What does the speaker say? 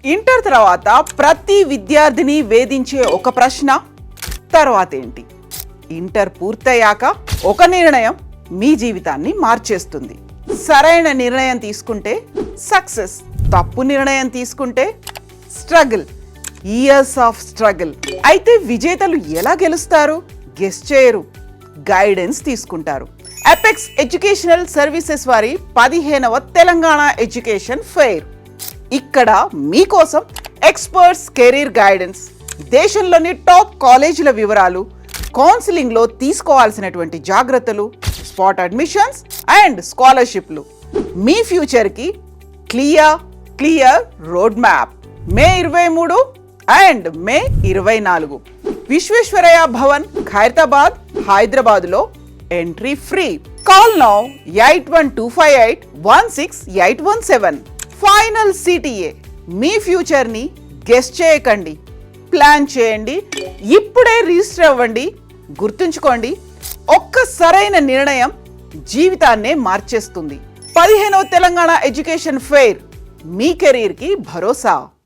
Inter తర్వాత ప్రతి విద్యార్థిని వేధించే ఒక ప్రశ్న, తర్వాత ఏంటి? ఇంటర్ పూర్తయ్యాక ఒక నిర్ణయం మీ జీవితాన్ని మార్చేస్తుంది. సరైన నిర్ణయం తీసుకుంటే సక్సెస్, తప్పు నిర్ణయం తీసుకుంటే స్ట్రగుల్, ఇయర్స్ ఆఫ్ స్ట్రగుల్. అయితే విజేతలు ఎలా గెలుస్తారు? గెస్ చేయరు, గైడెన్స్ తీసుకుంటారు. అపెక్స్ ఎడ్యుకేషనల్ సర్వీసెస్ వారి 15వ తెలంగాణ ఎడ్యుకేషన్ ఫెయిర్. ఇక్కడ మీకోసం ఎక్స్పర్ట్స్ కెరీర్ గైడెన్స్, దేశంలోని టాప్ కాలేజీల వివరాలు, కౌన్సిలింగ్లో తీసుకోవాల్సినటువంటి జాగ్రత్తలు, స్పాట్ అడ్మిషన్స్ అండ్ స్కాలర్షిప్లు. మీ ఫ్యూచర్కి clear road map. May 23 and May 24 Visvesvaraya Bhavan, Khairatabad, హైదరాబాద్లో. Entry free. Call now 8125816817. Final CTA. మీ ఫ్యూచర్ని గెస్ చేయకండి, ప్లాన్ చేయండి. ఇప్పుడే రిజిస్టర్ అవ్వండి. గుర్తుంచుకోండి, ఒక్క సరైన నిర్ణయం జీవితాన్నే మార్చేస్తుంది. 15వ తెలంగాణ ఎడ్యుకేషన్ ఫెయిర్, మీ కెరీర్కి భరోసా.